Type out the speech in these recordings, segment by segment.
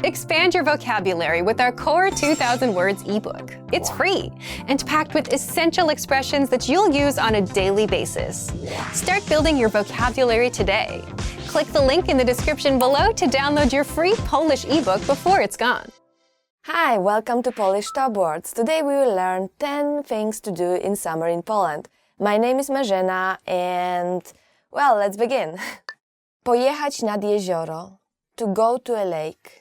Expand your vocabulary with our Core 2000 Words ebook. It's free and packed with essential expressions that you'll use on a daily basis. Start building your vocabulary today. Click the link in the description below to download your free Polish ebook before it's gone. Hi, welcome to Polish Top Words. Today we will learn 10 things to do in summer in Poland. My name is Marzena and, well, let's begin. Pojechać nad jezioro. To go to a lake.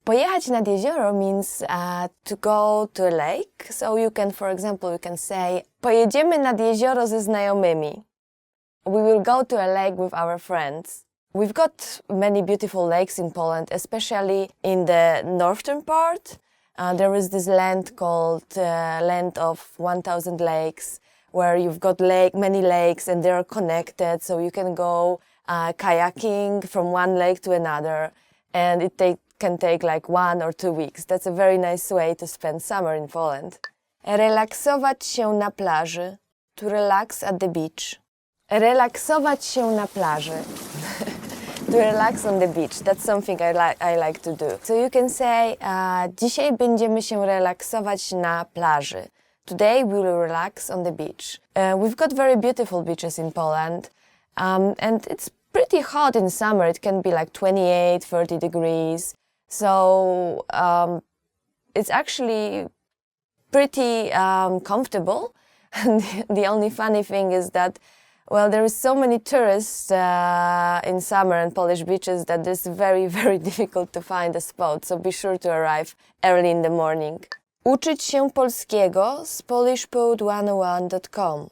Pojechać nad jezioro means to go to a lake. So you can, for example, you can say pojedziemy nad jezioro ze znajomymi. We will go to a lake with our friends. We've got many beautiful lakes in Poland, especially in the northern part. There is this land called Land of 1000 Lakes, where you've got many lakes and they're connected, so you can go kayaking from one lake to another, and it can take like 1 or 2 weeks. That's a very nice way to spend summer in Poland. Relaksować się na plaży. To relax at the beach. Relaksować się na plaży. To relax on the beach. That's something I like to do. So you can say, dzisiaj będziemy się relaksować na plaży. Today we will relax on the beach. We've got very beautiful beaches in Poland, and it's pretty hot in summer. It can be like 28, 30 degrees. So it's actually pretty comfortable. And the only funny thing is that, well, there is so many tourists in summer and Polish beaches that it's very, very difficult to find a spot. So be sure to arrive early in the morning. Uczyć się polskiego z polishpod101.com.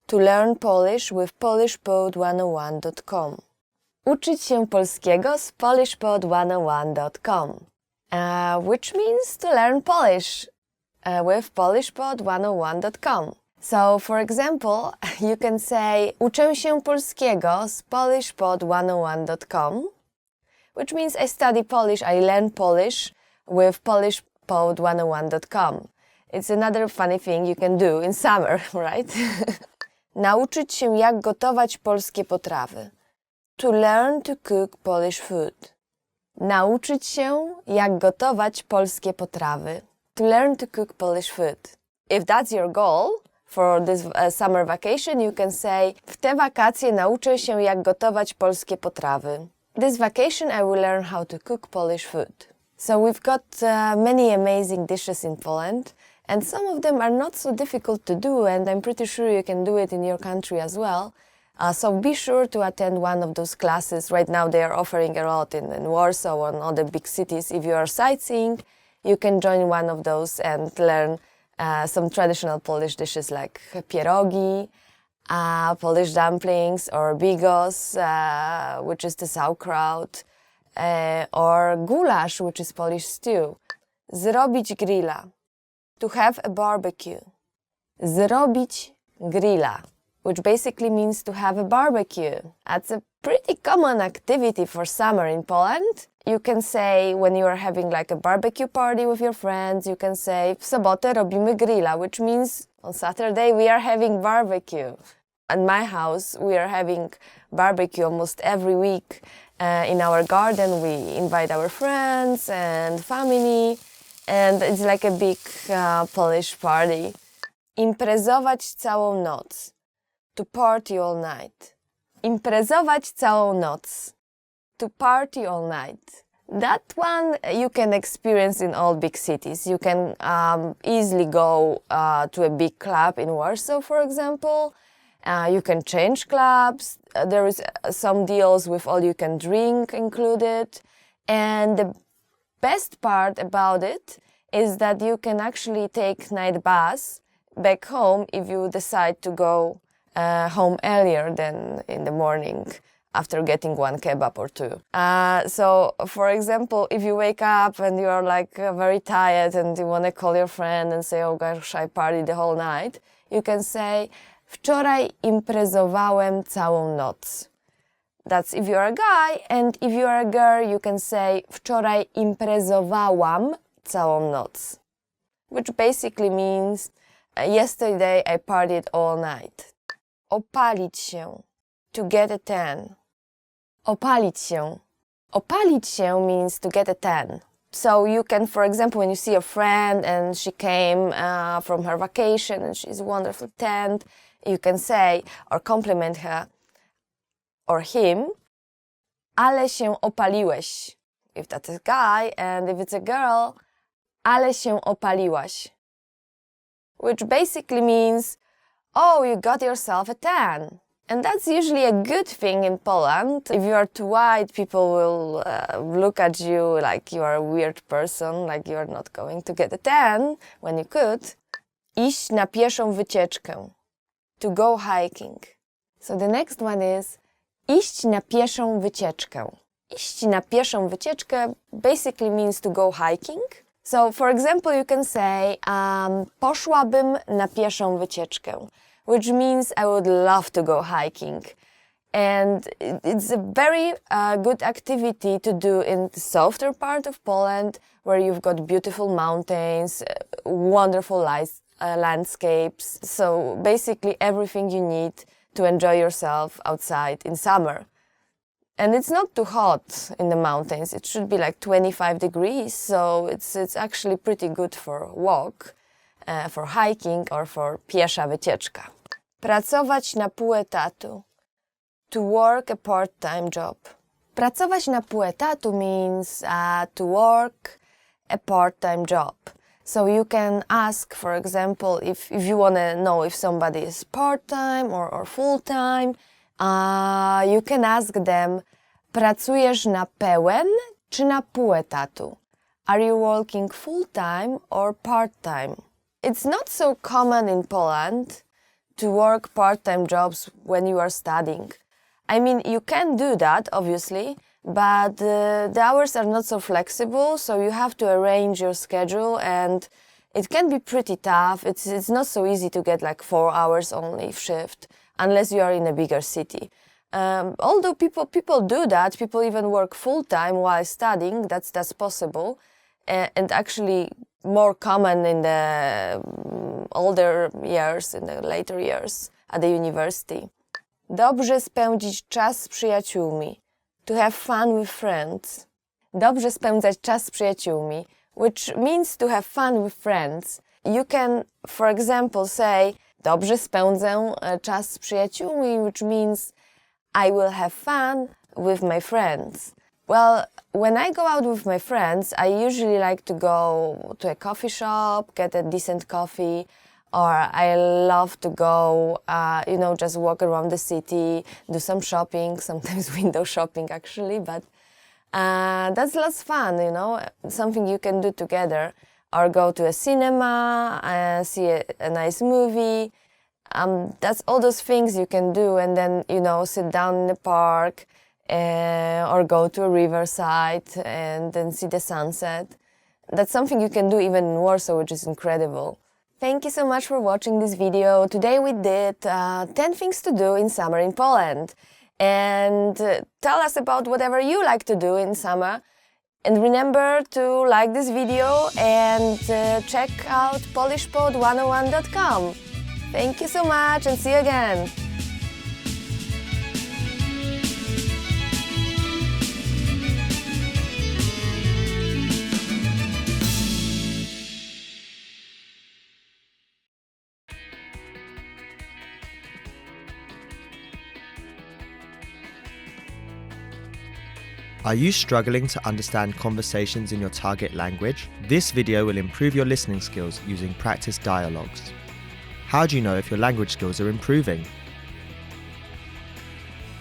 To learn Polish with polishpod101.com. Uczyć się polskiego z polishpod101.com. Which means to learn Polish with polishpod101.com. So, for example, you can say uczę się polskiego z polishpod101.com, which means I study Polish, I learn Polish with polishpod101.com. It's another funny thing you can do in summer, right? Nauczyć się jak gotować polskie potrawy. To learn to cook Polish food. Nauczyć się jak gotować polskie potrawy. To learn to cook Polish food. If that's your goal for this summer vacation, you can say w te wakacje nauczę się jak gotować polskie potrawy. This vacation I will learn how to cook Polish food. So we've got many amazing dishes in Poland, and some of them are not so difficult to do, and I'm pretty sure you can do it in your country as well. So be sure to attend one of those classes. Right now they are offering a lot in Warsaw and other big cities. If you are sightseeing, you can join one of those and learn some traditional Polish dishes like pierogi, Polish dumplings, or bigos, which is the sauerkraut, or goulash, which is Polish stew. Zrobić grilla. To have a barbecue. Zrobić grilla, which basically means to have a barbecue. That's a pretty common activity for summer in Poland. You can say when you are having like a barbecue party with your friends, you can say w sobotę robimy grilla, which means on Saturday we are having barbecue. At my house, we are having barbecue almost every week. In our garden, we invite our friends and family, and it's like a big Polish party. Imprezować całą noc. To party all night. Imprezować całą noc. To party all night. That one you can experience in all big cities. You can easily go to a big club in Warsaw, for example. You can change clubs. There is some deals with all you can drink included. And the best part about it is that you can actually take night bus back home if you decide to go home earlier than in the morning after getting one kebab or two. So, for example, if you wake up and you are like very tired and you want to call your friend and say, oh gosh, I partied the whole night, you can say, wczoraj imprezowałem całą noc. That's if you're a guy, and if you are a girl, you can say wczoraj imprezowałam całą noc, which basically means yesterday I partied all night. Opalić się, to get a tan. Opalić się. Opalić się means to get a tan. So you can, for example, when you see a friend and she came from her vacation and she's wonderful tent, you can say or compliment her or him, ale się opaliłeś, if that's a guy, and if it's a girl, ale się opaliłaś, which basically means, oh, you got yourself a tan. And that's usually a good thing in Poland. If you are too white, people will look at you like you are a weird person, like you are not going to get a tan when you could. Iść na pieszą wycieczkę, to go hiking. So the next one is iść na pieszą wycieczkę. Iść na pieszą wycieczkę basically means to go hiking. So for example, you can say poszłabym na pieszą wycieczkę, which means I would love to go hiking. And it's a very good activity to do in the softer part of Poland, where you've got beautiful mountains, wonderful landscapes. So basically everything you need to enjoy yourself outside in summer. And it's not too hot in the mountains. It should be like 25 degrees, so it's actually pretty good for a walk, for hiking or for piesza wycieczka. Pracować na pół etatu. To work a part-time job. Pracować na pół etatu means to work a part-time job. So you can ask, for example, if you want to know if somebody is part-time or full-time, you can ask them, pracujesz na pełen czy na pół etatu? Are you working full-time or part-time? It's not so common in Poland to work part-time jobs when you are studying. I mean, you can do that, obviously, but the hours are not so flexible, so you have to arrange your schedule, and it can be pretty tough. It's not so easy to get like 4 hours only shift, unless you are in a bigger city. Although people do that, people even work full-time while studying, that's possible, and actually more common in the older years, in the later years at the university. Dobrze spędzić czas z przyjaciółmi. To have fun with friends. Dobrze spędzać czas z przyjaciółmi, which means to have fun with friends. You can, for example, say, dobrze spędzę czas z przyjaciółmi, which means I will have fun with my friends. Well, when I go out with my friends, I usually like to go to a coffee shop, get a decent coffee, or I love to go, just walk around the city, do some shopping, sometimes window shopping actually, but that's lots fun, something you can do together, or go to a cinema, see a nice movie. That's all those things you can do, and then, sit down in the park, or go to a riverside and then see the sunset. That's something you can do even in Warsaw, which is incredible. Thank you so much for watching this video. Today we did 10 things to do in summer in Poland. And tell us about whatever you like to do in summer. And remember to like this video and check out polishpod101.com. Thank you so much and see you again. Are you struggling to understand conversations in your target language? This video will improve your listening skills using practice dialogues. How do you know if your language skills are improving?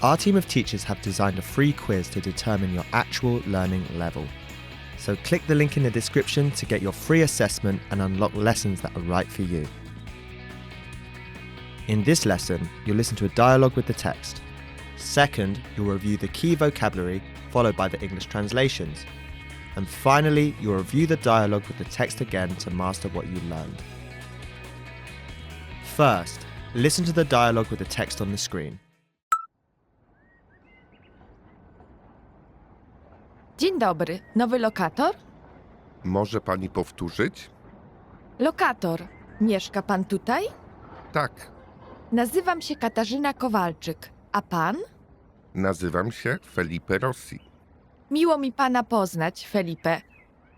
Our team of teachers have designed a free quiz to determine your actual learning level. So click the link in the description to get your free assessment and unlock lessons that are right for you. In this lesson, you'll listen to a dialogue with the text. Second, you'll review the key vocabulary, followed by the English translations. And finally, you'll review the dialogue with the text again to master what you learned. First, listen to the dialogue with the text on the screen. Dzień dobry, nowy lokator? Może pani powtórzyć? Lokator, mieszka pan tutaj? Tak, Nazywam się Katarzyna Kowalczyk, a pan? nazywam się Felipe Rossi. Miło mi pana poznać, Felipe.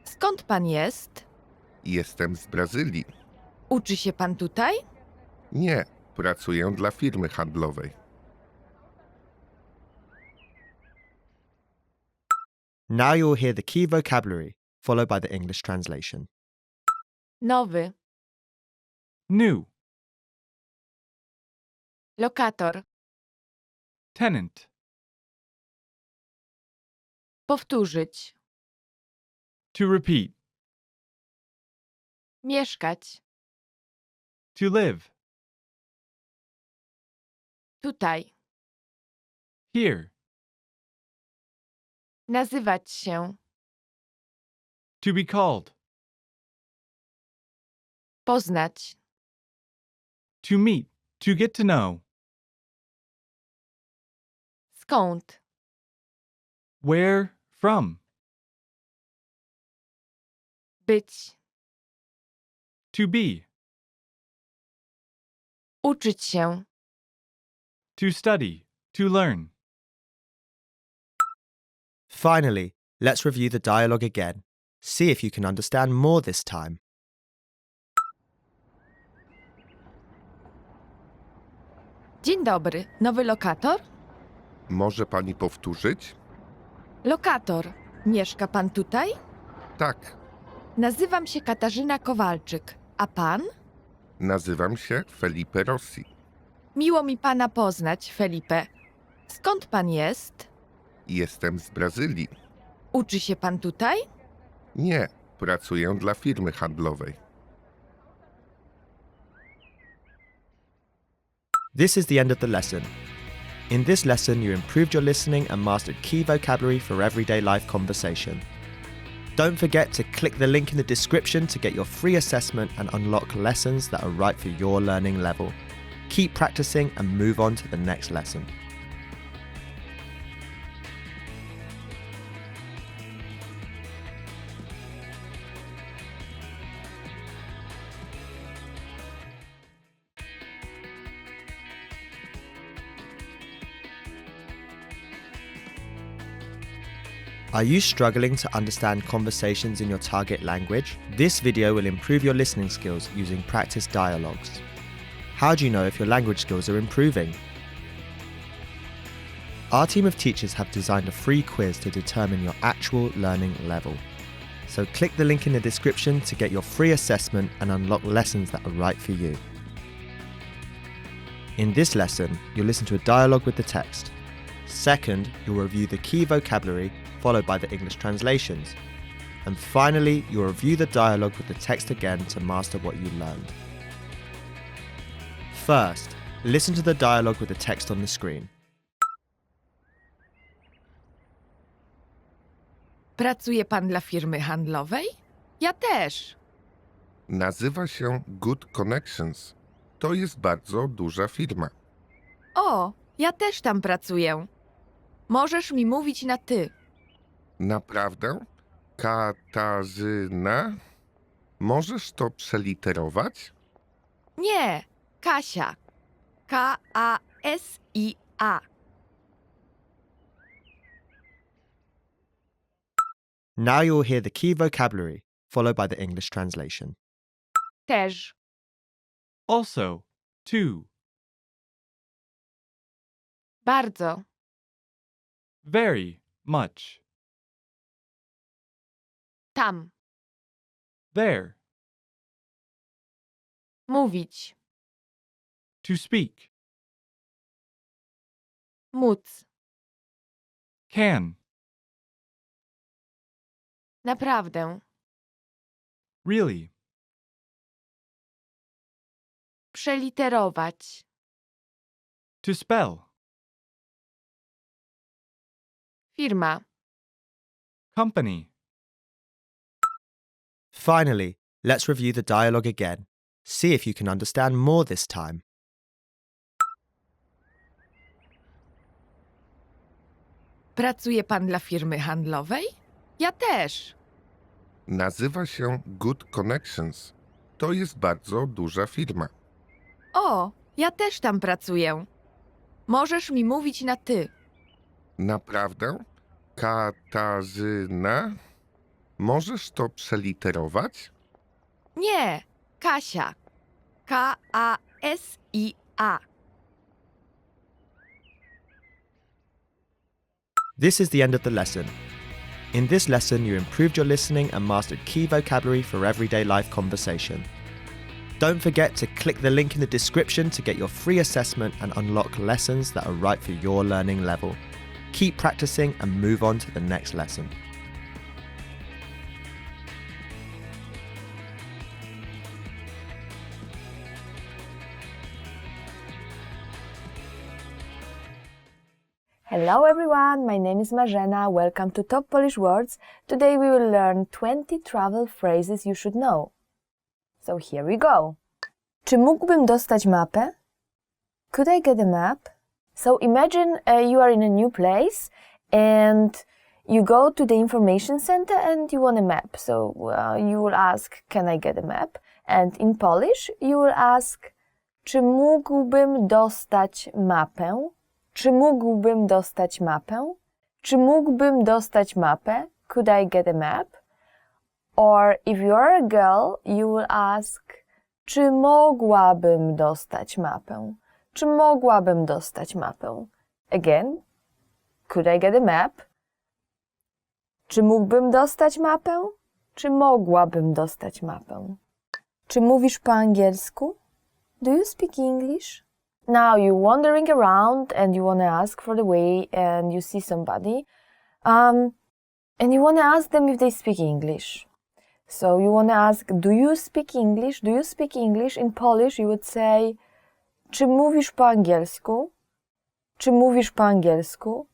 Skąd pan jest? Jestem z Brazylii. Uczy się pan tutaj? Nie, pracuję dla firmy handlowej. Now you'll hear the key vocabulary, followed by the English translation. Nowy. New. Lokator. Tenant. Powtórzyć. To repeat. Mieszkać. To live. Tutaj. Here. Nazywać się. To be called. Poznać. To meet. To get to know. Skąd? Where from. Być. To be. Uczyć się. To study. To learn. Finally, let's review the dialogue again. See if you can understand more this time. Dzień dobry. Nowy lokator? Może pani powtórzyć? Lokator. Mieszka pan tutaj? Tak, Nazywam się Katarzyna Kowalczyk. A pan? nazywam się Felipe Rossi. Miło mi pana poznać, Felipe. Skąd pan jest? Jestem z Brazylii. Uczy się pan tutaj? Nie, pracuję dla firmy handlowej. This is the end of the lesson. In this lesson, you improved your listening and mastered key vocabulary for everyday life conversation. Don't forget to click the link in the description to get your free assessment and unlock lessons that are right for your learning level. Keep practicing and move on to the next lesson. Are you struggling to understand conversations in your target language? This video will improve your listening skills using practice dialogues. How do you know if your language skills are improving? Our team of teachers have designed a free quiz to determine your actual learning level. So click the link in the description to get your free assessment and unlock lessons that are right for you. In this lesson, you'll listen to a dialogue with the text. Second, you'll review the key vocabulary, followed by the English translations. And finally, you'll review the dialogue with the text again to master what you learned. First, listen to the dialogue with the text on the screen. Pracuje pan dla firmy handlowej? Ja też. Nazywa się Good Connections. To jest bardzo duża firma. O, ja też tam pracuję. Możesz mi mówić na ty. Naprawdę? Katarzyna? Możesz to przeliterować? Nie, Kasia. K-A-S-I-A. Now you'll hear the key vocabulary, followed by the English translation. Też. Also. To. Bardzo. Very much. Tam. There. Mówić. To speak. Móc. Can. Naprawdę. Really. Przeliterować. To spell. Firma. Company. Finally, let's review the dialogue again. See if you can understand more this time. Pracuje pan dla firmy handlowej? Ja też. Nazywa się Good Connections. To jest bardzo duża firma. O, ja też tam pracuję. Możesz mi mówić na ty. Naprawdę? Katarzyna? Możesz to przeliterować? Nie, Kasia. K-A-S-I-A. This is the end of the lesson. In this lesson, you improved your listening and mastered key vocabulary for everyday life conversation. Don't forget to click the link in the description to get your free assessment and unlock lessons that are right for your learning level. Keep practicing and move on to the next lesson. Hello everyone, my name is Marzena. Welcome to Top Polish Words. Today we will learn 20 travel phrases you should know. So here we go. Czy mógłbym dostać mapę? Could I get a map? So imagine you are in a new place and you go to the information center and you want a map. So you will ask, can I get a map? And in Polish you will ask, czy mógłbym dostać mapę? Czy mógłbym dostać mapę? Czy mógłbym dostać mapę? Could I get a map? Or if you are a girl, you will ask, czy mogłabym dostać mapę? Czy mogłabym dostać mapę? Again, could I get a map? Czy mógłbym dostać mapę? Czy mogłabym dostać mapę? Czy mówisz po angielsku? Do you speak English? Now you're wandering around and you want to ask for the way and you see somebody and you want to ask them if they speak English. So you want to ask, do you speak English? Do you speak English? In Polish you would say, czy mówisz po angielsku? Czy mówisz po angielsku?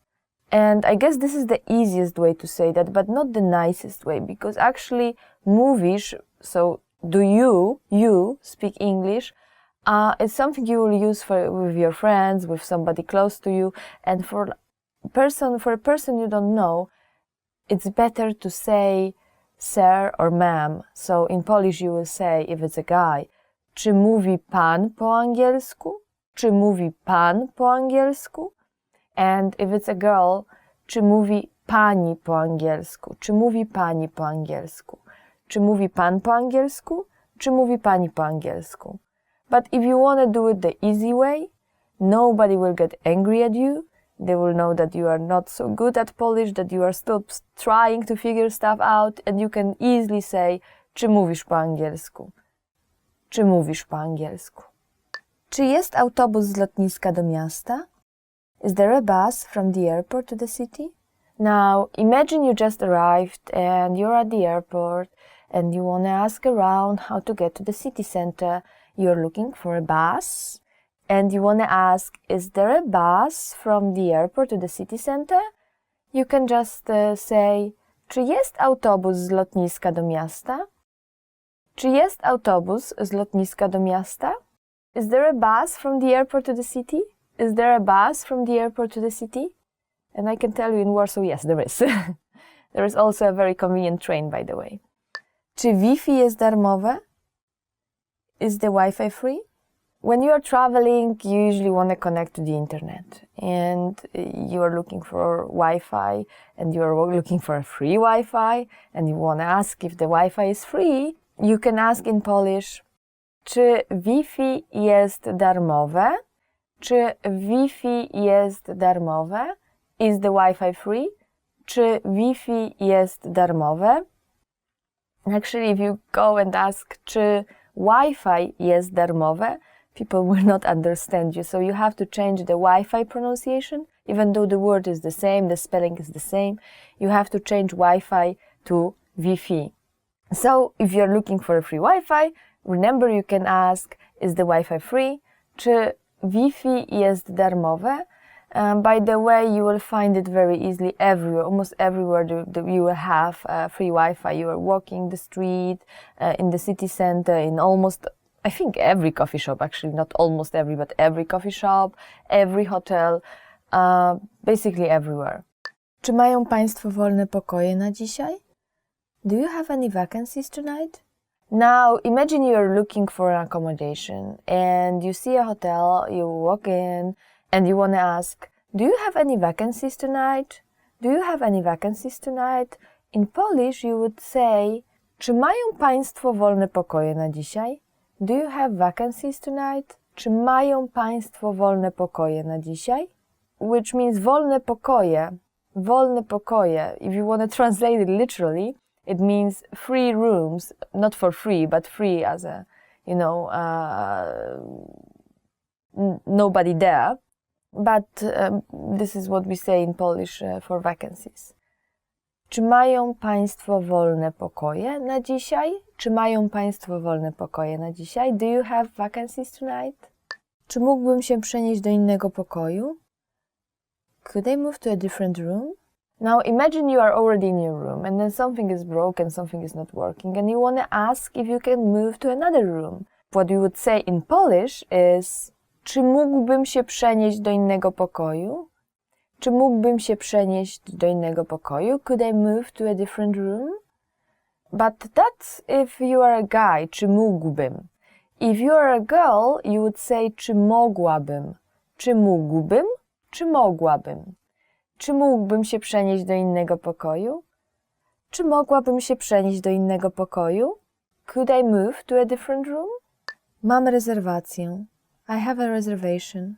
And I guess this is the easiest way to say that, but not the nicest way, because actually mówisz, so do you speak English? It's something you will use with your friends, with somebody close to you, and for a person you don't know, it's better to say sir or ma'am. So in Polish you will say, if it's a guy, czy mówi pan po angielsku? Czy mówi pan po angielsku? And if it's a girl, czy mówi pani po angielsku? Czy mówi pani po angielsku? Czy mówi pan po angielsku? Czy mówi pani po angielsku? But if you want to do it the easy way, nobody will get angry at you. They will know that you are not so good at Polish, that you are still trying to figure stuff out, and you can easily say, czy mówisz po angielsku? Czy mówisz po angielsku? Czy jest autobus z lotniska do miasta? Is there a bus from the airport to the city? Now, imagine you just arrived and you're at the airport and you want to ask around how to get to the city center. You're looking for a bus and you want to ask, is there a bus from the airport to the city center? You can just say, czy jest autobus z lotniska do miasta? Czy jest autobus z lotniska do miasta? Is there a bus from the airport to the city? Is there a bus from the airport to the city? And I can tell you in Warsaw, yes, there is. There is also a very convenient train, by the way. Czy Wi-Fi jest darmowe? Is the Wi-Fi free? When you are traveling, you usually want to connect to the internet. And you are looking for Wi-Fi, and you are looking for a free Wi-Fi, and you want to ask if the Wi-Fi is free. You can ask in Polish, czy Wi-Fi jest darmowe? Czy Wi-Fi jest darmowe? Is the Wi-Fi free? Czy Wi-Fi jest darmowe? Actually, if you go and ask, czy Wi-Fi jest darmowe, people will not understand you. So you have to change the Wi-Fi pronunciation. Even though the word is the same, the spelling is the same, you have to change Wi-Fi to Wi-Fi. So if you're looking for a free Wi-Fi, remember you can ask, is the Wi-Fi free? Czy Wi-Fi jest darmowe? By the way, you will find it very easily everywhere, almost everywhere you will have free Wi-Fi. You are walking the street, in the city center, in almost, I think every coffee shop, actually not almost every, but every coffee shop, every hotel, basically everywhere. Czy mają Państwo wolne pokoje na dzisiaj? Do you have any vacancies tonight? Now, imagine you're looking for an accommodation and you see a hotel, you walk in and you want to ask, do you have any vacancies tonight? Do you have any vacancies tonight? In Polish you would say, czy mają Państwo wolne pokoje na dzisiaj? Do you have vacancies tonight? Czy mają Państwo wolne pokoje na dzisiaj? Which means wolne pokoje. Wolne pokoje. If you want to translate it literally, it means free rooms, not for free, but free as a, nobody there. But this is what we say in Polish for vacancies. Czy mają Państwo wolne pokoje na dzisiaj? Czy mają Państwo wolne pokoje na dzisiaj? Do you have vacancies tonight? Czy mógłbym się przenieść do innego pokoju? Could I move to a different room? Now imagine you are already in your room and then something is broken, something is not working and you want to ask if you can move to another room. What you would say in Polish is, czy mógłbym się przenieść do innego pokoju? Czy mógłbym się przenieść do innego pokoju? Could I move to a different room? But that's if you are a guy, czy mógłbym. If you are a girl, you would say, czy mogłabym. Czy mógłbym? Czy mogłabym? Czy mógłbym się przenieść do innego pokoju? Czy mogłabym się przenieść do innego pokoju? Could I move to a different room? Mam rezerwację. I have a reservation.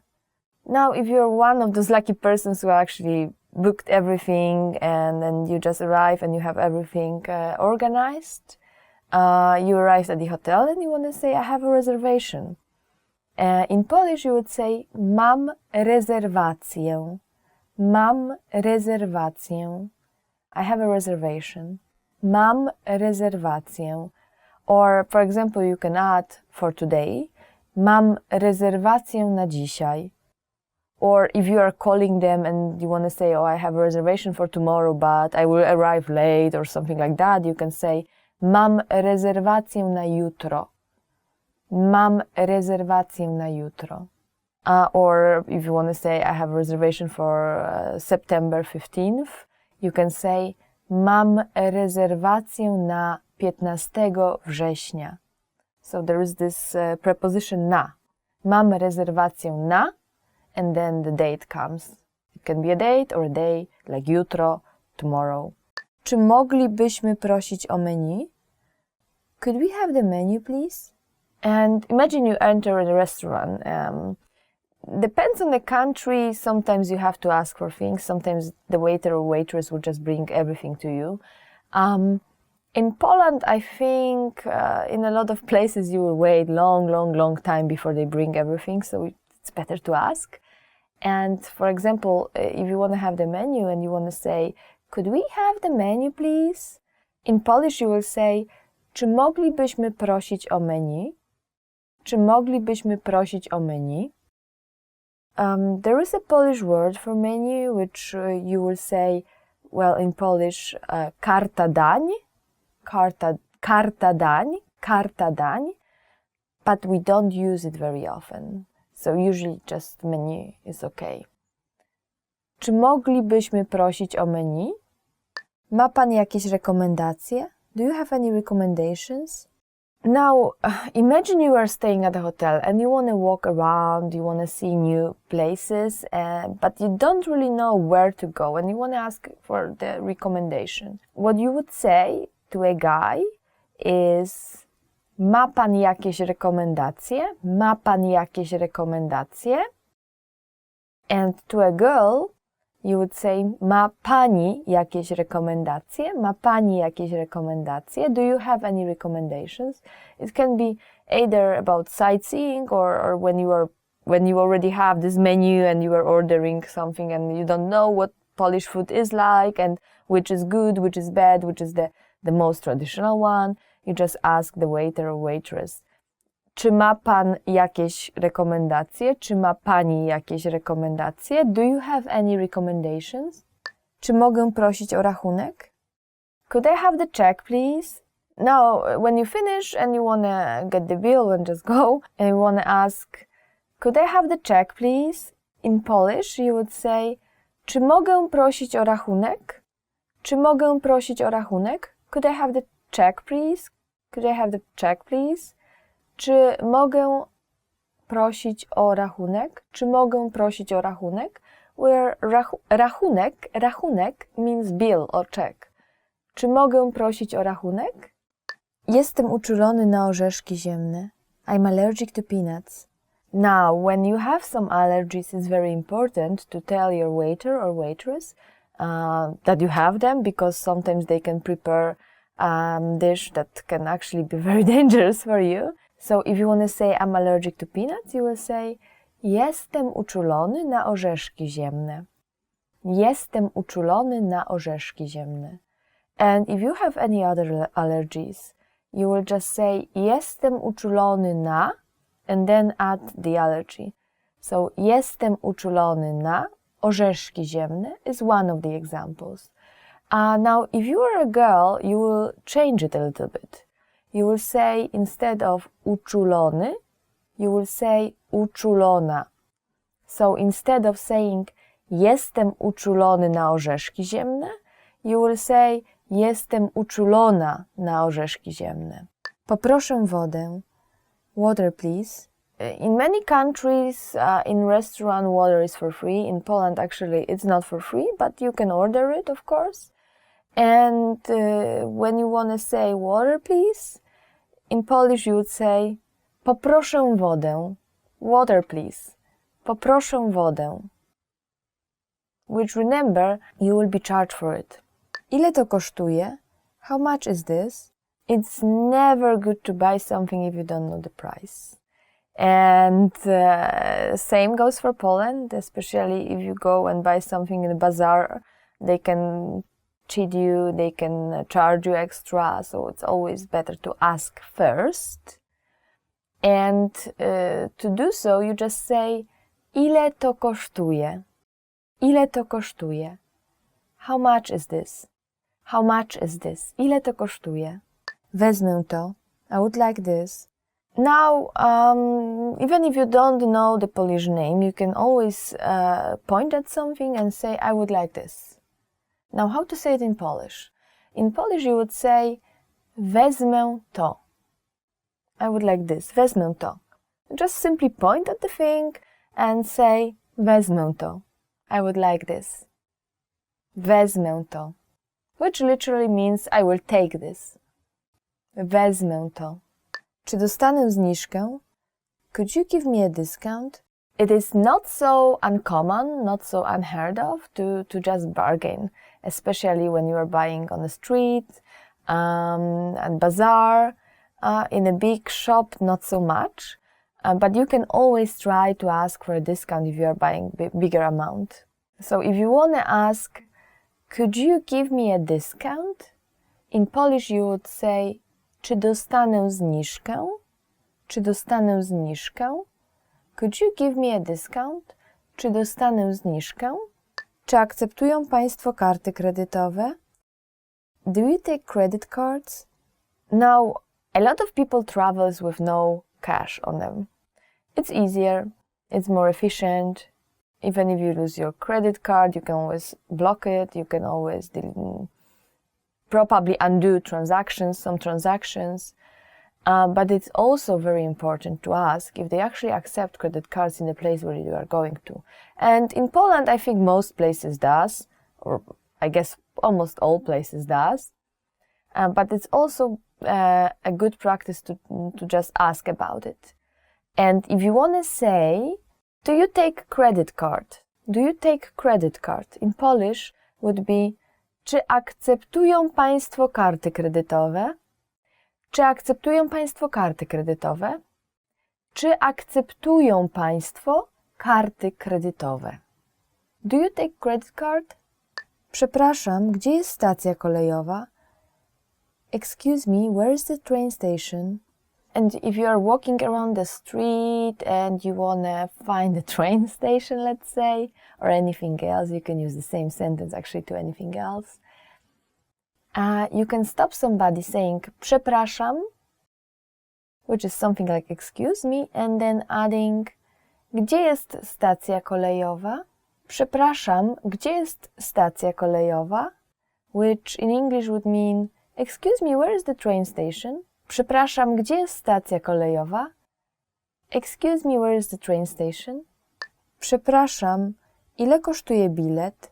Now, if you're one of those lucky persons who actually booked everything and then you just arrive and you have everything organized, you arrived at the hotel and you want to say, I have a reservation. In Polish, you would say, mam rezerwację. Mam rezerwację. I have a reservation. Mam rezerwację. Or, for example, you can add for today, mam rezerwację na dzisiaj. Or if you are calling them and you want to say, oh, I have a reservation for tomorrow, but I will arrive late or something like that, you can say, mam rezerwację na jutro. Mam rezerwację na jutro. Or if you want to say, I have a reservation for September 15th, you can say, mam rezerwację na 15 września. So there is this preposition na. Mam rezerwację na, and then the date comes. It can be a date or a day, like jutro, tomorrow. Czy moglibyśmy prosić o menu? Could we have the menu, please? And imagine you enter a restaurant. Depends on the country. Sometimes you have to ask for things. Sometimes the waiter or waitress will just bring everything to you. In Poland, I think in a lot of places you will wait long time before they bring everything. So it's better to ask. And for example, if you want to have the menu and you want to say, could we have the menu, please? In Polish you will say, czy moglibyśmy prosić o menu? Czy moglibyśmy prosić o menu? There is a Polish word for menu, which you will say, well, in Polish, karta dań, karta dań, but we don't use it very often. So usually just menu is okay. Czy moglibyśmy prosić o menu? Ma Pan jakieś rekomendacje? Do you have any recommendations? Now, imagine you are staying at a hotel and you want to walk around, you want to see new places, but you don't really know where to go and you want to ask for the recommendation. What you would say to a guy is, ma Pan jakieś rekomendacje? Ma Pan jakieś rekomendacje? And to a girl, you would say, ma Pani jakieś rekomendacje? Ma Pani jakieś rekomendacje? Do you have any recommendations? It can be either about sightseeing or when you already have this menu and you are ordering something and you don't know what Polish food is like and which is good, which is bad, which is the most traditional one. You just ask the waiter or waitress. Czy ma Pan jakieś rekomendacje? Czy ma Pani jakieś rekomendacje? Do you have any recommendations? Czy mogę prosić o rachunek? Could I have the check, please? Now, when you finish and you want to get the bill and just go, and you want to ask, could I have the check, please? In Polish, you would say, czy mogę prosić o rachunek? Czy mogę prosić o rachunek? Could I have the check, please? Could I have the check, please? Czy mogę prosić o rachunek? Czy mogę prosić o rachunek? Where rachunek means bill or check. Czy mogę prosić o rachunek? Jestem uczulony na orzeszki ziemne. I'm allergic to peanuts. Now, when you have some allergies, it's very important to tell your waiter or waitress that you have them, because sometimes they can prepare a dish that can actually be very dangerous for you. So if you want to say I'm allergic to peanuts, you will say jestem uczulony na orzeszki ziemne. Jestem uczulony na orzeszki ziemne. And if you have any other allergies, you will just say jestem uczulony na and then add the allergy. So jestem uczulony na orzeszki ziemne is one of the examples. Now, if you are a girl, you will change it a little bit. You will say, instead of uczulony, you will say uczulona. So instead of saying jestem uczulony na orzeszki ziemne, you will say jestem uczulona na orzeszki ziemne. Poproszę wodę. Water, please. In many countries, in restaurant, water is for free. In Poland, actually, it's not for free, but you can order it, of course. And when you want to say water, please, in Polish you would say poproszę wodę. Water, please. Poproszę wodę. Which, remember, you will be charged for it. Ile to kosztuje? How much is this? It's never good to buy something if you don't know the price. And same goes for Poland, especially if you go and buy something in a bazaar. They can cheat you, they can charge you extra, so it's always better to ask first. And to do so, you just say, ile to kosztuje? Ile to kosztuje? How much is this? How much is this? Ile to kosztuje? Wezmę to. I would like this. Now, even if you don't know the Polish name, you can always point at something and say, I would like this. Now, how to say it in Polish? In Polish, you would say, wezmę to. I would like this. Wezmę to. Just simply point at the thing and say, wezmę to. I would like this. Wezmę to. Which literally means I will take this. Wezmę to. Czy dostanę zniżkę? Could you give me a discount? It is not so uncommon, not so unheard of to just bargain, especially when you are buying on the street and bazaar. In a big shop, not so much, but you can always try to ask for a discount if you are buying bigger amount. So if you want to ask, could you give me a discount? In Polish you would say, czy dostanę zniżkę? Czy dostanę zniżkę? Could you give me a discount? Czy dostanę zniżkę? Czy akceptują Państwo karty kredytowe? Do you take credit cards? Now, a lot of people travels with no cash on them. It's easier, it's more efficient. Even if you lose your credit card, you can always block it, you can always probably undo some transactions. But it's also very important to ask if they actually accept credit cards in the place where you are going to. And in Poland, I think most places does, or I guess almost all places does. But it's also a good practice to just ask about it. And if you want to say, do you take credit card? Do you take credit card? In Polish would be, czy akceptują Państwo karty kredytowe? Czy akceptują Państwo karty kredytowe? Czy akceptują Państwo karty kredytowe? Do you take credit card? Przepraszam, gdzie jest stacja kolejowa? Excuse me, where is the train station? And if you are walking around the street and you want to find the train station, let's say, or anything else, you can use the same sentence actually to anything else. You can stop somebody saying przepraszam, which is something like excuse me, and then adding gdzie jest stacja kolejowa? Przepraszam, gdzie jest stacja kolejowa? Which in English would mean excuse me, where is the train station? Przepraszam, gdzie jest stacja kolejowa? Excuse me, where is the train station? Przepraszam, ile kosztuje bilet?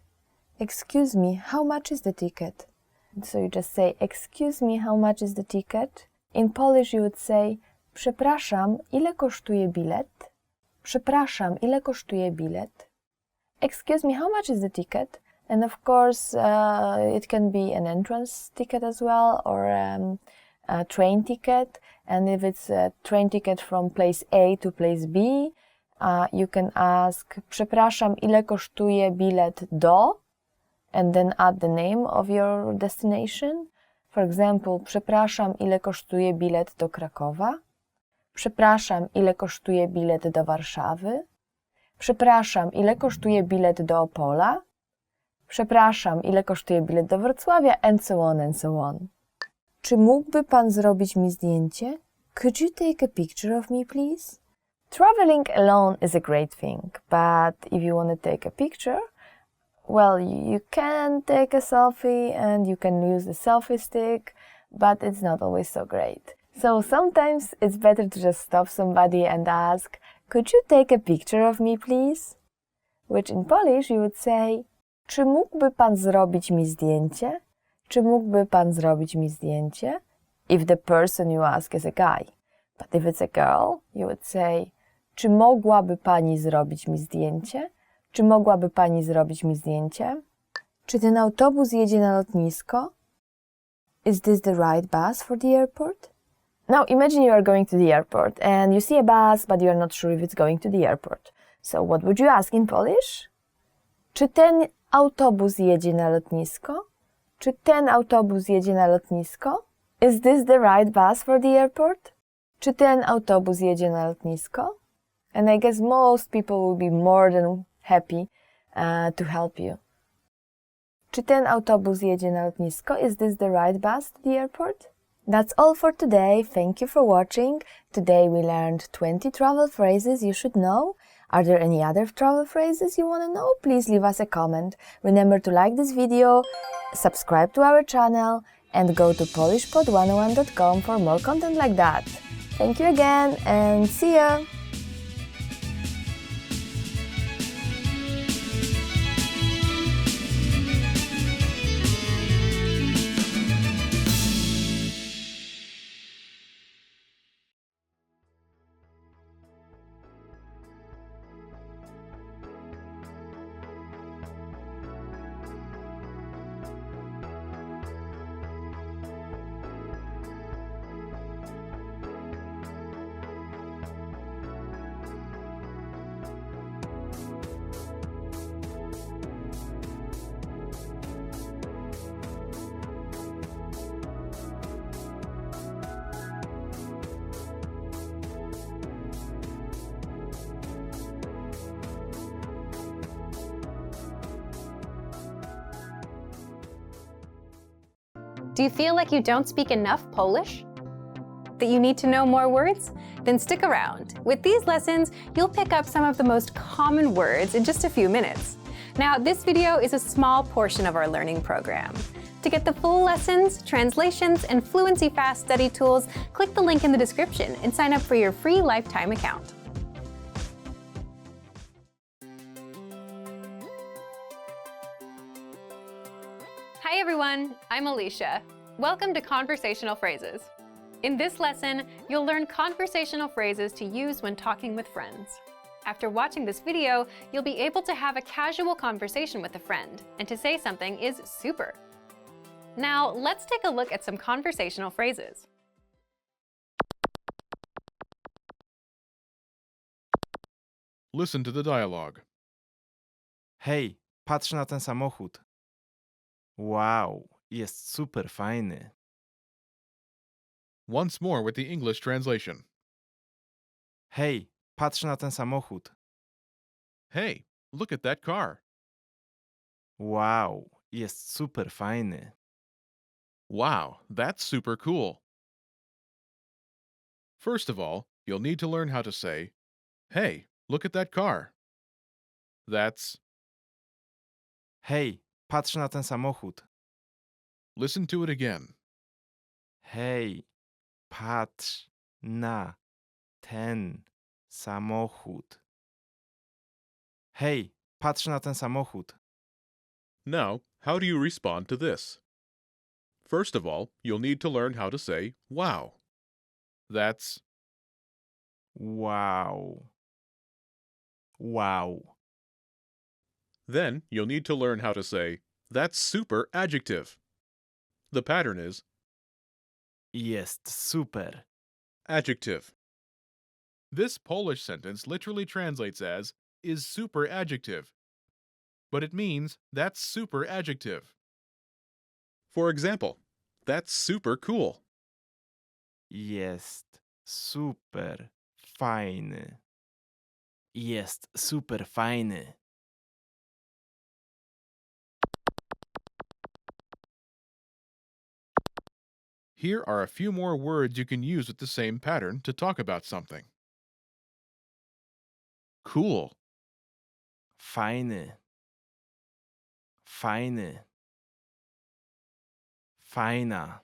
Excuse me, how much is the ticket? So you just say, excuse me, how much is the ticket? In Polish you would say, przepraszam, ile kosztuje bilet? Przepraszam, ile kosztuje bilet? Excuse me, how much is the ticket? And of course, it can be an entrance ticket as well, or a train ticket. And if it's a train ticket from place A to place B, you can ask, przepraszam, ile kosztuje bilet do? And then add the name of your destination. For example, przepraszam, ile kosztuje bilet do Krakowa? Przepraszam, ile kosztuje bilet do Warszawy? Przepraszam, ile kosztuje bilet do Opola? Przepraszam, ile kosztuje bilet do Wrocławia? And so on, and so on. Czy mógłby pan zrobić mi zdjęcie? Could you take a picture of me, please? Traveling alone is a great thing, but if you want to take a picture, well, you can take a selfie and you can use the selfie stick, but it's not always so great. So sometimes it's better to just stop somebody and ask, could you take a picture of me, please? Which in Polish you would say, czy mógłby pan zrobić mi zdjęcie? Czy mógłby pan zrobić mi zdjęcie? If the person you ask is a guy. But if it's a girl, you would say, czy mogłaby pani zrobić mi zdjęcie? Czy mogłaby pani zrobić mi zdjęcie? Czy ten autobus jedzie na lotnisko? Is this the right bus for the airport? Now imagine you are going to the airport and you see a bus, but you are not sure if it's going to the airport. So what would you ask in Polish? Czy ten autobus jedzie na lotnisko? Czy ten autobus jedzie na lotnisko? Is this the right bus for the airport? Czy ten autobus jedzie na lotnisko? And I guess most people will be more than happy to help you. Czy ten autobus jedzie na lotnisko? Is this the right bus to the airport? That's all for today. Thank you for watching. Today we learned 20 travel phrases you should know. Are there any other travel phrases you want to know? Please leave us a comment. Remember to like this video, subscribe to our channel, and go to polishpod101.com for more content like that. Thank you again and see ya! Do you feel like you don't speak enough Polish? That you need to know more words? Then stick around. With these lessons, you'll pick up some of the most common words in just a few minutes. Now, this video is a small portion of our learning program. To get the full lessons, translations, and Fluency Fast study tools, click the link in the description and sign up for your free lifetime account. Hi everyone, I'm Alicia. Welcome to Conversational Phrases. In this lesson, you'll learn conversational phrases to use when talking with friends. After watching this video, you'll be able to have a casual conversation with a friend, and to say something is super. Now, let's take a look at some conversational phrases. Listen to the dialogue. Hej, patrz na ten samochód. Wow, jest super fajny. Once more with the English translation. Hej, patrz na ten samochód. Hey, look at that car. Wow, jest super fajny. Wow, that's super cool. First of all, you'll need to learn how to say, hey, look at that car. That's, Hej, patrz na ten samochód. listen to it again. Hej, patrz na ten samochód. Hej, patrz na ten samochód. Now, how do you respond to this? First of all, you'll need to learn how to say wow. That's Wow. Wow. Then you'll need to learn how to say that's super adjective. The pattern is Jest super. adjective. This Polish sentence literally translates as is super adjective, but it means that's super adjective. For example, that's super cool. Jest super fajny. Jest super fajny. Here are a few more words you can use with the same pattern to talk about something. Cool, Fajny. Fajny. Fajna.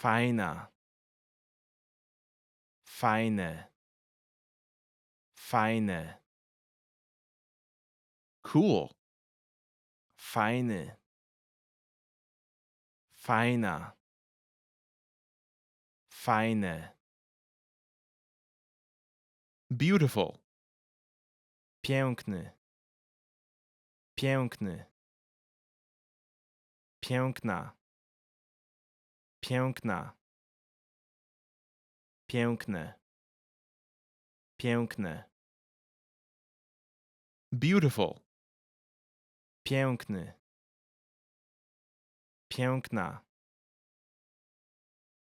Fajna. Fajne. Fajne. cool, Fajny. Fajna. Fajne. beautiful, Piękny. Piękny. Piękna. Piękna. Piękne. Piękne. beautiful, Piękny. Piękna.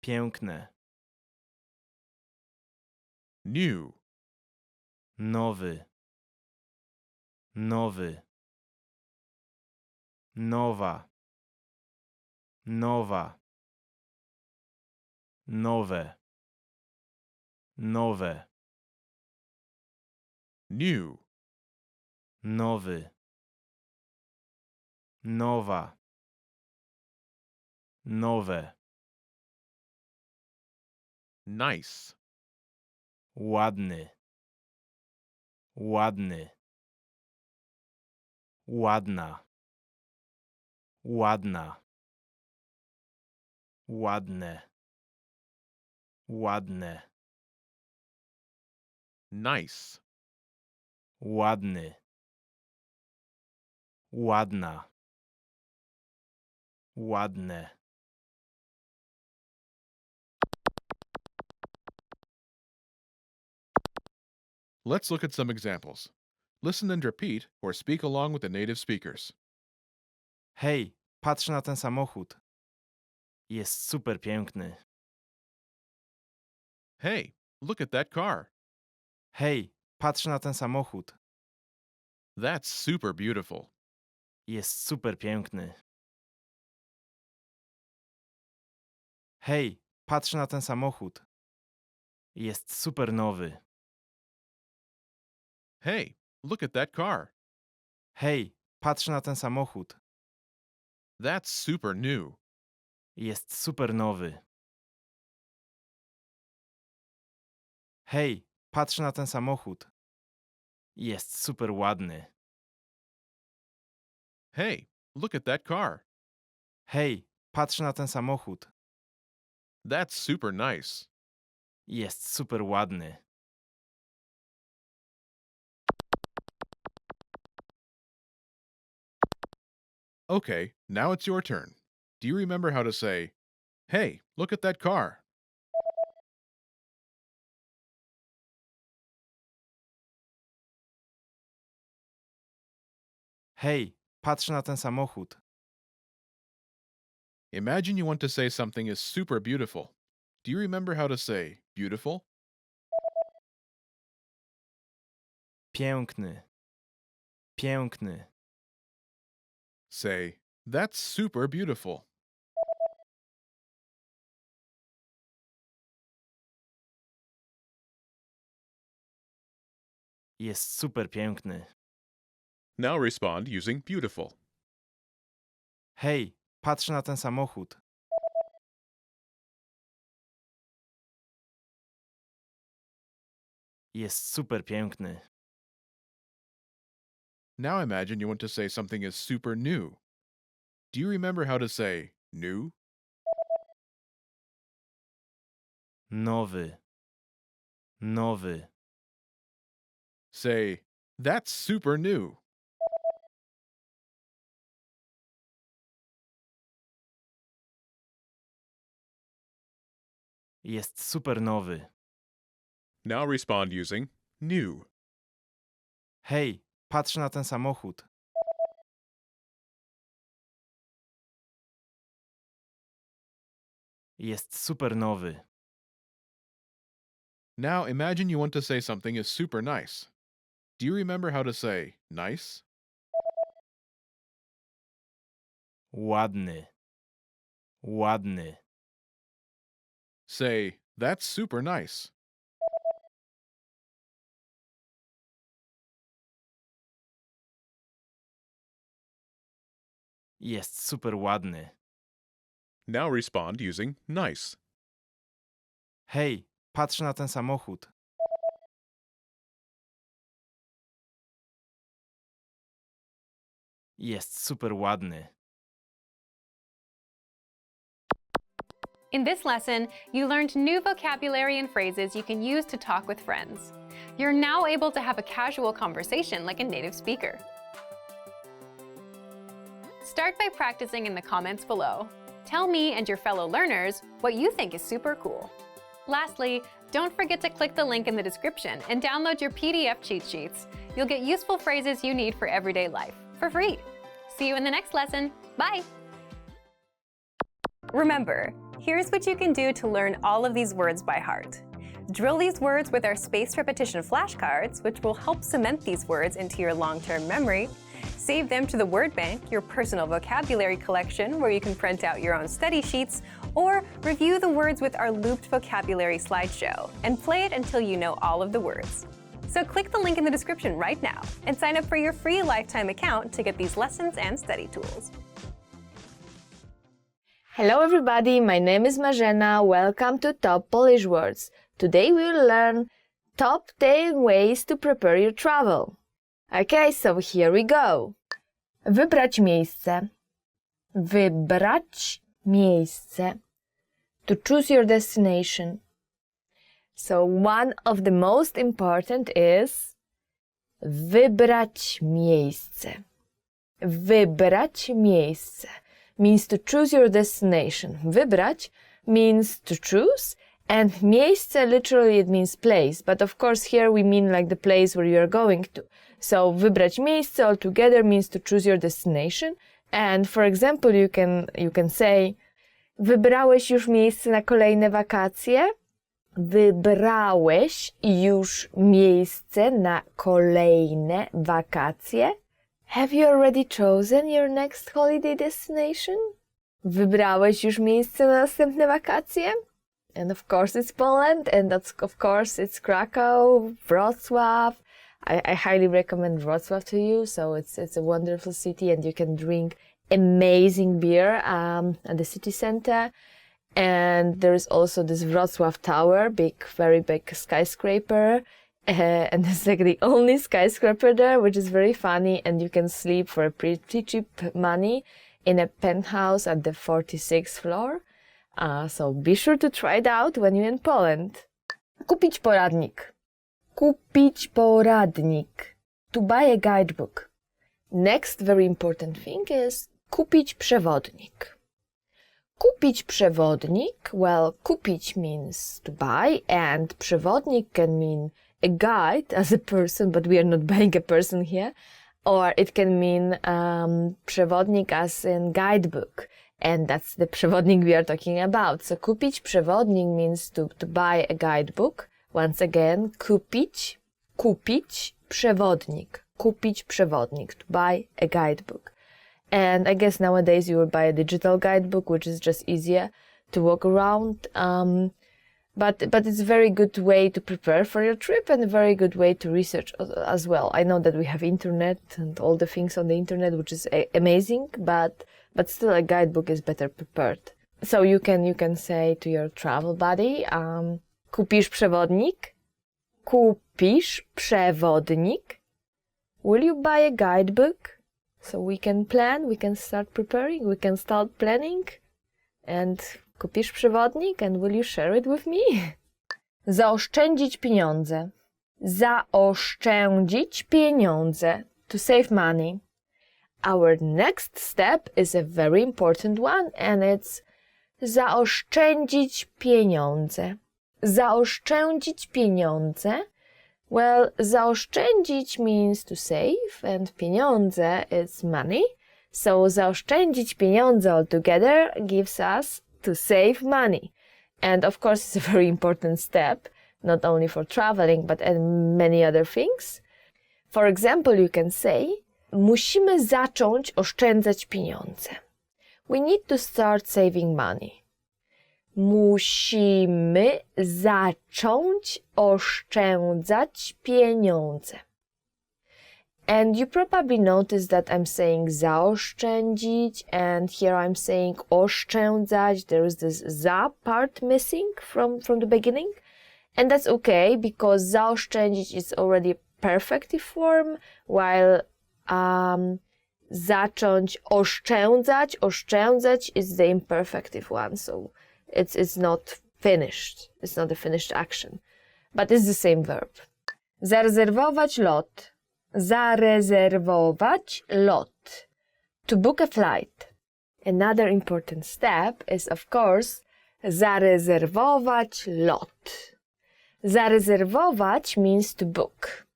Piękne. new, Nowy. Nowy. Nowa. Nowa. Nowe. Nowe. new, Nowy. Nowa. Nowe. nice, Ładny. Ładny. Ładna. Ładna. Ładne. Ładne. nice, Ładny. Ładna. Ładne. Let's look at some examples. Listen and repeat or speak along with the native speakers. Hej, patrz na ten samochód. Jest super piękny. Hey, look at that car. Hej, patrz na ten samochód. That's super beautiful. Jest super piękny. Hej, patrz na ten samochód. Jest super nowy. Hey, look at that car. Hej, patrz na ten samochód. That's super new. Jest super nowy. Hej, patrz na ten samochód. Jest super ładny. Hey, look at that car. Hej, patrz na ten samochód. That's super nice. Jest super ładny. Okay, now it's your turn. Do you remember how to say, hey, look at that car? Hej, patrz na ten samochód. Imagine you want to say something is super beautiful. Do you remember how to say beautiful? Piękny. Piękny. Say, that's super beautiful. Jest super piękny. Now respond using beautiful. Hej, patrz na ten samochód. Jest super piękny. Now imagine you want to say something is super new. Do you remember how to say new, Nowy. Nowy. say, that's super new. Jest super nowy. Now respond using new. Hej, patrz na ten samochód. Jest super nowy. Now imagine you want to say something is super nice. Do you remember how to say nice? Ładny. Ładny. Say, that's super nice. Jest super ładny. Now respond using nice. Hej, patrz na ten samochód. Jest super ładny. In this lesson, you learned new vocabulary and phrases you can use to talk with friends. You're now able to have a casual conversation like a native speaker. Start by practicing in the comments below. Tell me and your fellow learners what you think is super cool. Lastly, don't forget to click the link in the description and download your PDF cheat sheets. You'll get useful phrases you need for everyday life for free. See you in the next lesson. Bye! Remember, here's what you can do to learn all of these words by heart. Drill these words with our spaced repetition flashcards, which will help cement these words into your long-term memory. Save them to the word bank, your personal vocabulary collection, where you can print out your own study sheets, or review the words with our looped vocabulary slideshow and play it until you know all of the words. So click the link in the description right now and sign up for your free lifetime account to get these lessons and study tools. Hello everybody, my name is Marzena. Welcome to Top Polish Words. Today we will learn top 10 ways to prepare your travel. Okay, so here we go. Wybrać miejsce. Wybrać miejsce. To choose your destination. So one of the most important is wybrać miejsce. Wybrać miejsce means to choose your destination. Wybrać means to choose, and miejsce literally it means place, but of course here we mean like the place where you are going to. So wybrać miejsce altogether means to choose your destination, and for example you can say wybrałeś już miejsce na kolejne wakacje? Wybrałeś już miejsce na kolejne wakacje? Have you already chosen your next holiday destination? Wybrałeś już miejsce na następne wakacje? And of course it's Poland, and of course it's Krakow, Wrocław. I highly recommend Wrocław to you. So it's a wonderful city, and you can drink amazing beer at the city center. And there is also this Wrocław Tower, very big skyscraper. And it's like the only skyscraper there, which is very funny, and you can sleep for a pretty cheap money in a penthouse at the 46th floor. So be sure to try it out when you're in Poland. Kupić poradnik. Kupić poradnik. To buy a guidebook. Next very important thing is kupić przewodnik. Kupić przewodnik, well, kupić means to buy, and przewodnik can mean a guide as a person, but we are not buying a person here. Or it can mean przewodnik as in guidebook. And that's the przewodnik we are talking about. So kupić przewodnik means to buy a guidebook. Once again, kupić przewodnik. Kupić przewodnik, to buy a guidebook. And I guess nowadays you will buy a digital guidebook, which is just easier to walk around. But it's a very good way to prepare for your trip, and a very good way to research as well. I know that we have internet and all the things on the internet, which is amazing, but still a guidebook is better prepared. So you can say to your travel buddy, kupisz przewodnik? Kupisz przewodnik? Will you buy a guidebook? So we can plan, we can start preparing, we can start planning. And kupisz przewodnik and will you share it with me? Zaoszczędzić pieniądze. Zaoszczędzić pieniądze. To save money. Our next step is a very important one and it's zaoszczędzić pieniądze. Zaoszczędzić pieniądze. Well, zaoszczędzić means to save and pieniądze is money. So zaoszczędzić pieniądze altogether gives us to save money. And of course it's a very important step, not only for traveling but many other things. For example, you can say musimy zacząć oszczędzać pieniądze. We need to start saving money. Musimy zacząć oszczędzać pieniądze. And you probably noticed that I'm saying zaoszczędzić and here I'm saying oszczędzać. There is this za part missing from the beginning. And that's okay because zaoszczędzić is already perfective form while zacząć oszczędzać is the imperfective one. So it's not finished. It's not a finished action. But it's the same verb. Zarezerwować lot. Zarezerwować lot. To book a flight. Another important step is, of course, zarezerwować lot. Zarezerwować means to book.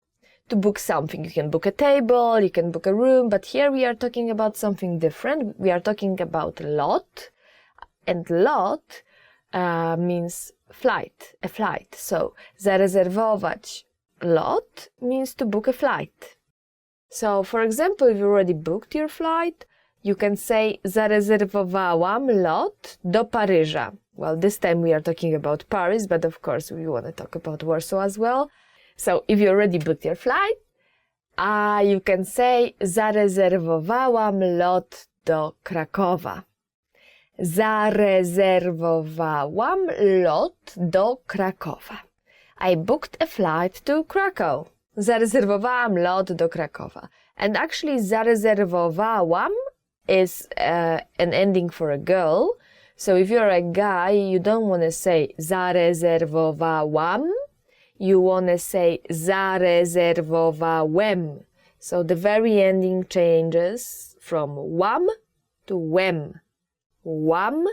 To book something. You can book a table, you can book a room, but here we are talking about something different. We are talking about lot, and lot means flight, a flight. So, zarezerwować lot means to book a flight. So, for example, if you already booked your flight, you can say zarezerwowałam lot do Paryża. Well, this time we are talking about Paris, but of course we want to talk about Warsaw as well. So, if you already booked your flight, you can say zarezerwowałam lot do Krakowa. Zarezerwowałam lot do Krakowa. I booked a flight to Krakow. Zarezerwowałam lot do Krakowa. And actually zarezerwowałam is an ending for a girl. So if you're a guy, you don't want to say zarezerwowałam. You want to say zarezerwowałem. So the very ending changes from łam to łem. Łam,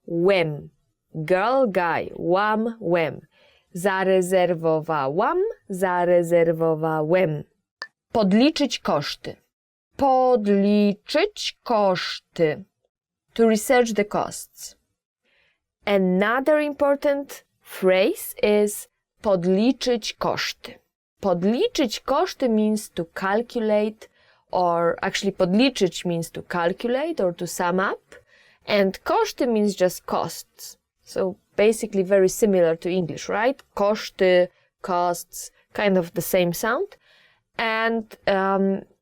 łem. Girl, guy. Łam, łem. Zarezerwowałam, zarezerwowałem. Podliczyć koszty. Podliczyć koszty. To research the costs. Another important phrase is podliczyć koszty. Podliczyć koszty means to calculate, or actually podliczyć means to calculate or to sum up, and koszty means just costs. So basically very similar to English, right? Koszty, costs, kind of the same sound. And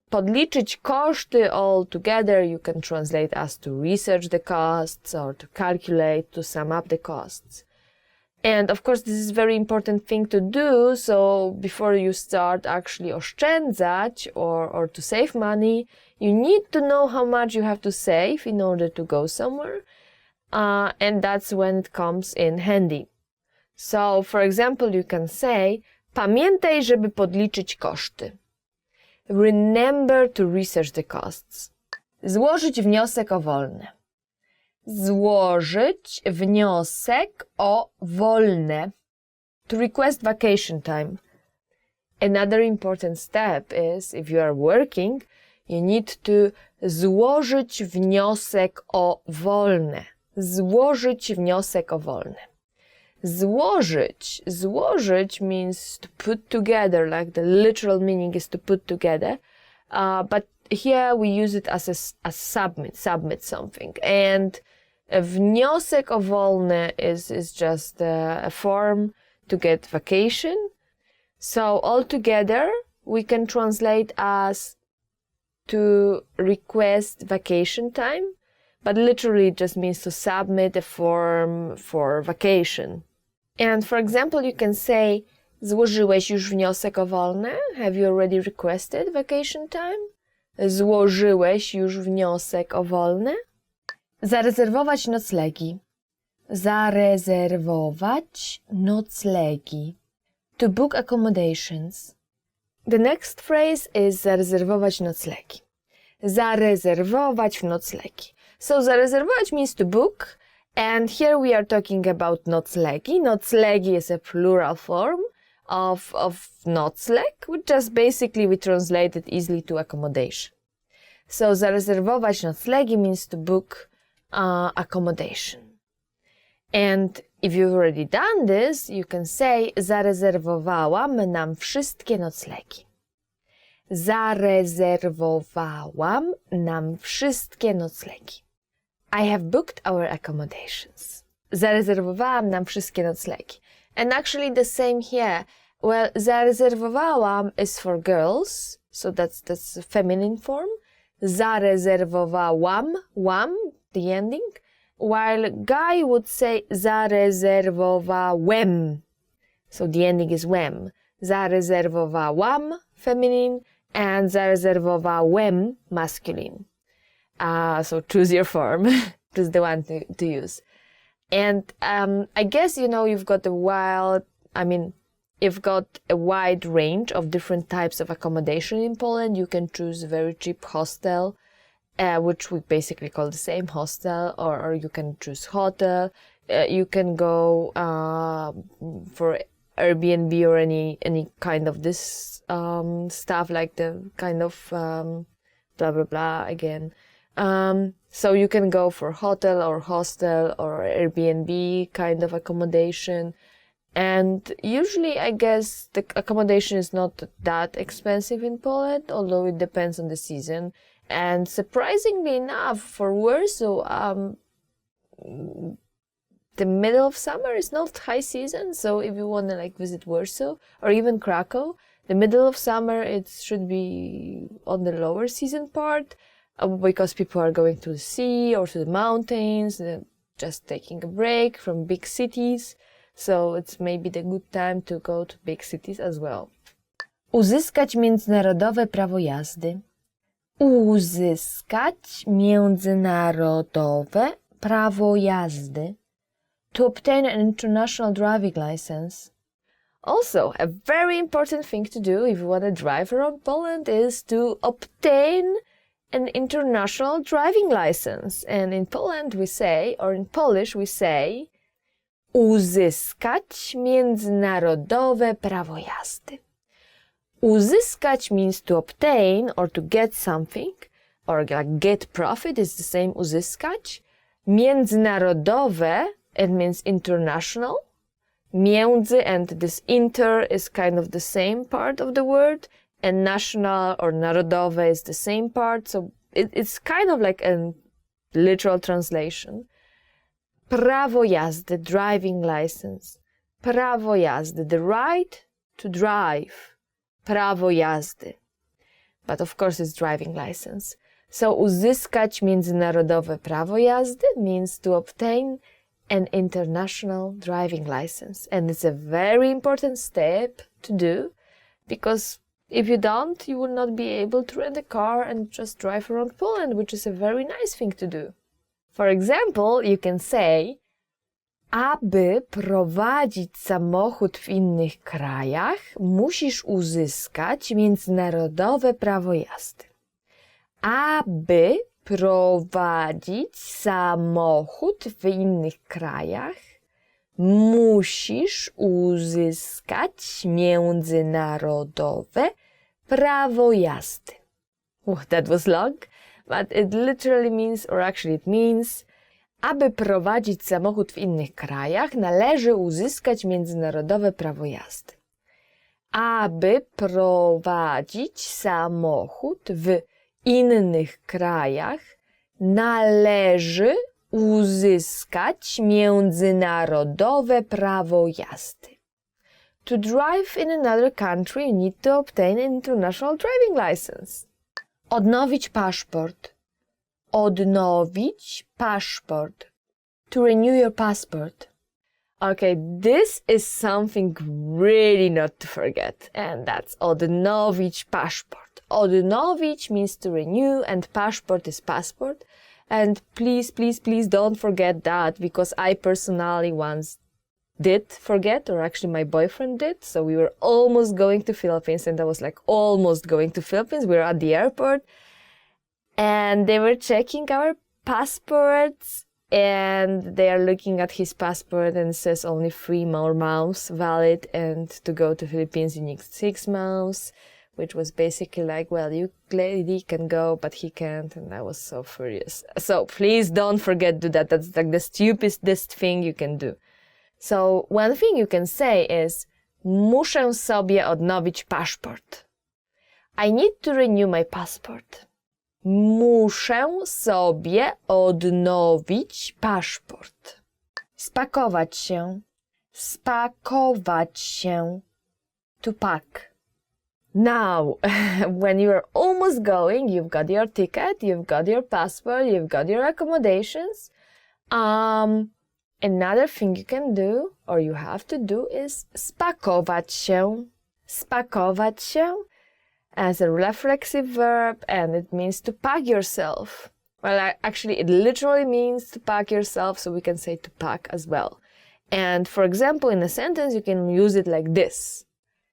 podliczyć koszty all together, you can translate as to research the costs or to calculate, to sum up the costs. And of course, this is a very important thing to do. So before you start actually oszczędzać or to save money, you need to know how much you have to save in order to go somewhere. And that's when it comes in handy. So, for example, you can say, pamiętaj, żeby podliczyć koszty. Remember to research the costs. Złożyć wniosek o wolne. Złożyć wniosek o wolne. To request vacation time. Another important step is, if you are working, you need to złożyć wniosek o wolne. Złożyć wniosek o wolne. Złożyć means to put together, like the literal meaning is to put together. But here we use it as submit something. And a wniosek o wolne is just a form to get vacation. So altogether, we can translate as to request vacation time, but literally it just means to submit a form for vacation. And for example, you can say, złożyłeś już wniosek o wolne? Have you already requested vacation time? Złożyłeś już wniosek o wolne? Zarezerwować noclegi. Zarezerwować noclegi. To book accommodations. The next phrase is zarezerwować noclegi. Zarezerwować noclegi. So zarezerwować means to book, and here we are talking about noclegi. Noclegi is a plural form of nocleg, which just basically we translate it easily to accommodation. So zarezerwować noclegi means to book accommodation. And if you've already done this, you can say zarezerwowałam nam wszystkie noclegi. Zarezerwowałam nam wszystkie noclegi. I have booked our accommodations. Zarezerwowałam nam wszystkie noclegi. And actually the same here. Well, zarezerwowałam is for girls, so that's the feminine form. Zarezerwowałam, the ending, while guy would say zarezerwowałem. So the ending is wem. Zarezerwowałam, feminine, and zarezerwowałem, masculine. So choose your form. Choose the one to use. And I guess, you've got a wide range of different types of accommodation in Poland. You can choose a very cheap hostel, which we basically call the same hostel, or you can choose hotel. You can go for Airbnb or any kind of this stuff, like the kind of blah blah blah again. So you can go for hotel or hostel or Airbnb kind of accommodation. And usually, I guess, the accommodation is not that expensive in Poland, although it depends on the season. And surprisingly enough, for Warsaw, the middle of summer is not high season. So if you want to visit Warsaw or even Krakow, the middle of summer, it should be on the lower season part, because people are going to the sea or to the mountains, just taking a break from big cities. So it's maybe the good time to go to big cities as well. Uzyskać międzynarodowe prawo jazdy. Uzyskać międzynarodowe prawo jazdy. To obtain an international driving license. Also, a very important thing to do if you want to drive around Poland is to obtain an international driving license. And in Poland we say, or in Polish we say, uzyskać międzynarodowe prawo jazdy. Uzyskać means to obtain or to get something, or get profit is the same uzyskać. Międzynarodowe, it means international. Między and this inter is kind of the same part of the word, and national or narodowe is the same part, so it's kind of like a literal translation. Prawo jazdy, driving license. Prawo jazdy, the right to drive. Prawo jazdy. But of course it's driving license. So uzyskać międzynarodowe prawo jazdy means to obtain an international driving license. And it's a very important step to do, because if you don't, you will not be able to rent a car and just drive around Poland, which is a very nice thing to do. For example, you can say, aby prowadzić samochód w innych krajach, musisz uzyskać międzynarodowe prawo jazdy. Aby prowadzić samochód w innych krajach, musisz uzyskać międzynarodowe prawo jazdy. Oh, that was long, but it literally means, or actually it means, aby prowadzić samochód w innych krajach, należy uzyskać międzynarodowe prawo jazdy. Aby prowadzić samochód w innych krajach, należy uzyskać międzynarodowe prawo jazdy. To drive in another country, you need to obtain an international driving license. Odnowić paszport. Odnowić paszport. To renew your passport. Okay, this is something really not to forget, and that's odnowić paszport. Odnowić means to renew, and paszport is passport. And please, please, please don't forget that, because I personally once did forget, or actually my boyfriend did. So we were almost going to Philippines, and I was like almost going to Philippines. We were at the airport and they were checking our passports, and they are looking at his passport and it says only 3 more months valid, and to go to Philippines you need 6 months, which was basically like, well, you lady can go, but he can't. And I was so furious. So please don't forget to do that. That's like the stupidest thing you can do. So one thing you can say is, muszę sobie odnowić paszport. I need to renew my passport. Muszę sobie odnowić paszport. Spakować się. Spakować się. To pack. Now, when you are almost going, you've got your ticket, you've got your passport, you've got your accommodations. Another thing you can do, or you have to do, is spakować się. Spakować się as a reflexive verb, and it means to pack yourself. Well, actually, it literally means to pack yourself, so we can say to pack as well. And for example, in a sentence, you can use it like this.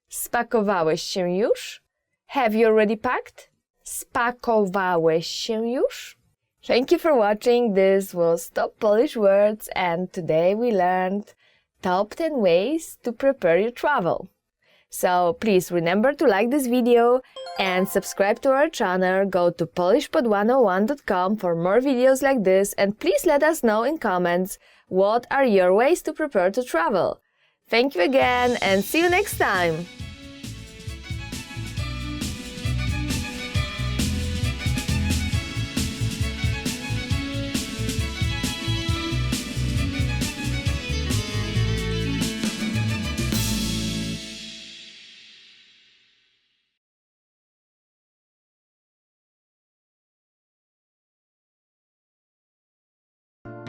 Spakowałeś się już? Have you already packed? Spakowałeś się już? Thank you for watching. This was Top Polish Words, and today we learned top 10 ways to prepare your travel. So please remember to like this video and subscribe to our channel. Go to polishpod101.com for more videos like this, and please let us know in comments what are your ways to prepare to travel. Thank you again, and see you next time!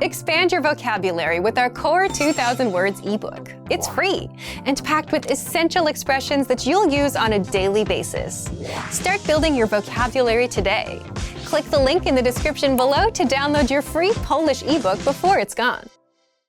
Expand your vocabulary with our Core 2000 Words ebook. It's free and packed with essential expressions that you'll use on a daily basis. Start building your vocabulary today. Click the link in the description below to download your free Polish ebook before it's gone.